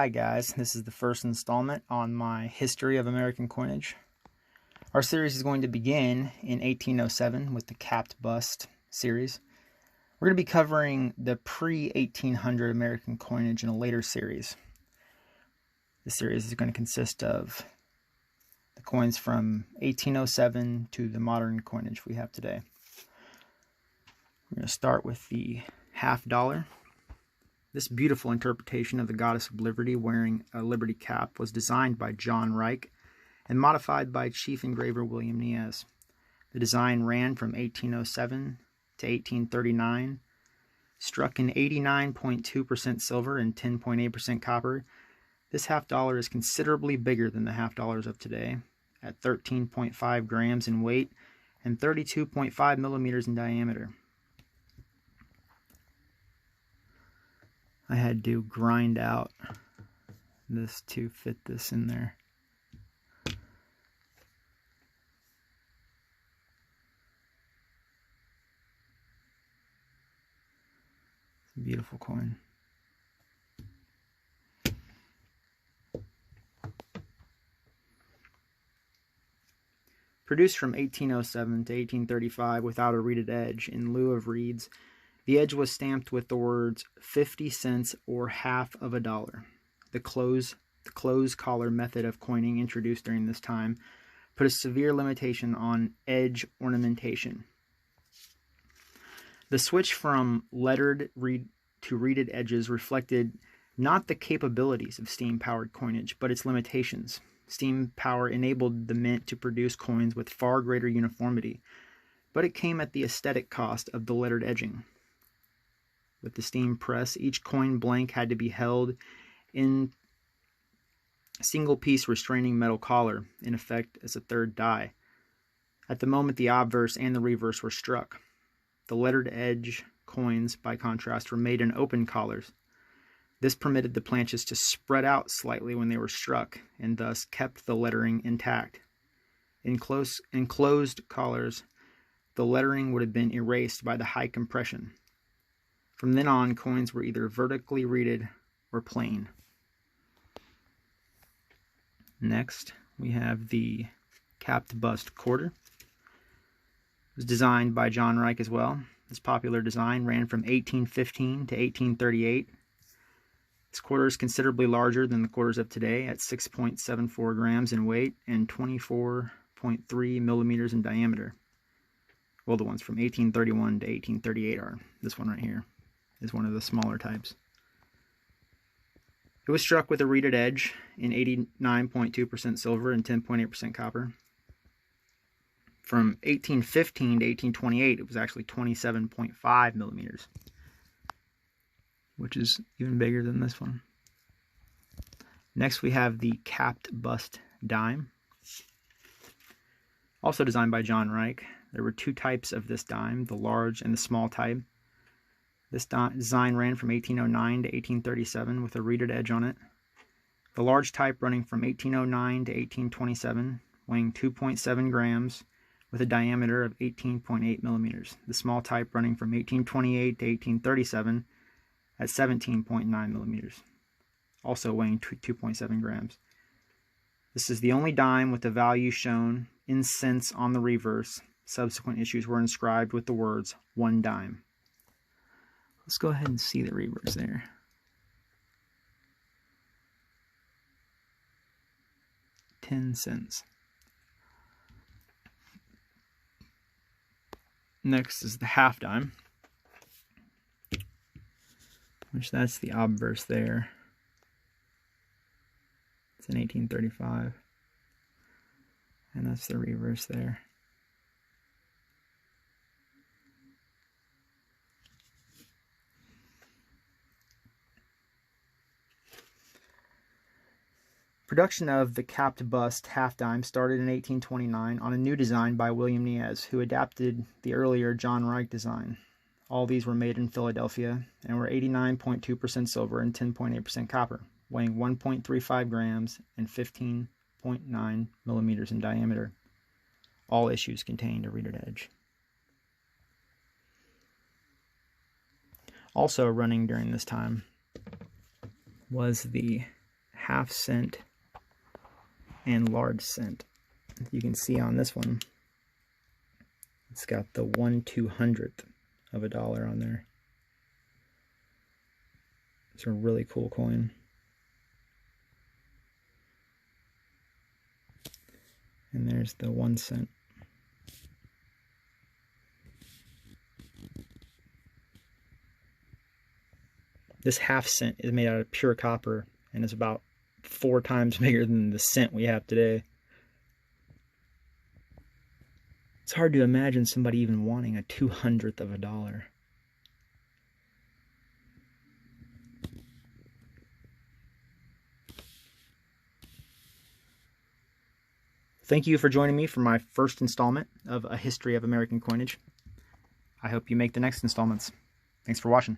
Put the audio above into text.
Hi guys, this is the first installment on my History of American Coinage. Our series is going to begin in 1807 with the capped bust series. We're going to be covering the pre-1800 American coinage in a later series. This series is going to consist of the coins from 1807 to the modern coinage we have today. We're going to start with the $50. This beautiful interpretation of the Goddess of Liberty wearing a liberty cap was designed by John Reich and modified by Chief Engraver William Niez. The design ran from 1807 to 1839, struck in 89.2% silver and 10.8% copper. This $50 is considerably bigger than the $50 of today, at 13.5 grams in weight and 32.5 millimeters in diameter. I had to grind out this to fit this in there. It's a beautiful coin. Produced from 1807 to 1835 without a reeded edge in lieu of reeds, the edge was stamped with the words 50 cents or half of a dollar. The close collar method of coining introduced during this time put a severe limitation on edge ornamentation. The switch from lettered to reeded edges reflected not the capabilities of steam-powered coinage, but its limitations. Steam power enabled the mint to produce coins with far greater uniformity, but it came at the aesthetic cost of the lettered edging. With the steam press, each coin blank had to be held in a single-piece restraining metal collar, in effect as a third die. At the moment the obverse and the reverse were struck. The lettered edge coins, by contrast, were made in open collars. This permitted the planches to spread out slightly when they were struck, and thus kept the lettering intact. In closed collars, the lettering would have been erased by the high compression. From then on, coins were either vertically reeded or plain. Next, we have the capped bust quarter. It was designed by John Reich as well. This popular design ran from 1815 to 1838. This quarter is considerably larger than the quarters of today at 6.74 grams in weight and 24.3 millimeters in diameter. Well, the ones from 1831 to 1838 are. This one right here is one of the smaller types. It was struck with a reeded edge in 89.2% silver and 10.8% copper. From 1815 to 1828, it was actually 27.5 millimeters, which is even bigger than this one. Next, we have the capped bust dime, also designed by John Reich. There were two types of this dime, the large and the small type. This design ran from 1809 to 1837 with a reeded edge on it. The large type running from 1809 to 1827, weighing 2.7 grams with a diameter of 18.8 millimeters. The small type running from 1828 to 1837 at 17.9 millimeters, also weighing 2.7 grams. This is the only dime with the value shown in cents on the reverse. Subsequent issues were inscribed with the words 1 dime. Let's go ahead and see the reverse there. $0.10. Next is the half dime, which that's the obverse there. It's in 1835. And that's the reverse there. Production of the capped bust half dime started in 1829 on a new design by William Niez, who adapted the earlier John Reich design. All these were made in Philadelphia and were 89.2% silver and 10.8% copper, weighing 1.35 grams and 15.9 millimeters in diameter. All issues contained a reeded edge. Also running during this time was the half cent, and large cent. You can see on this one, it's got the 1/200th of a dollar on there. It's a really cool coin. And there's the 1 cent. This half cent is made out of pure copper and is about 4 times bigger than the cent we have today. It's hard to imagine somebody even wanting a 200th of a dollar. Thank you for joining me for my first installment of A History of American Coinage. I hope you make the next installments. Thanks for watching.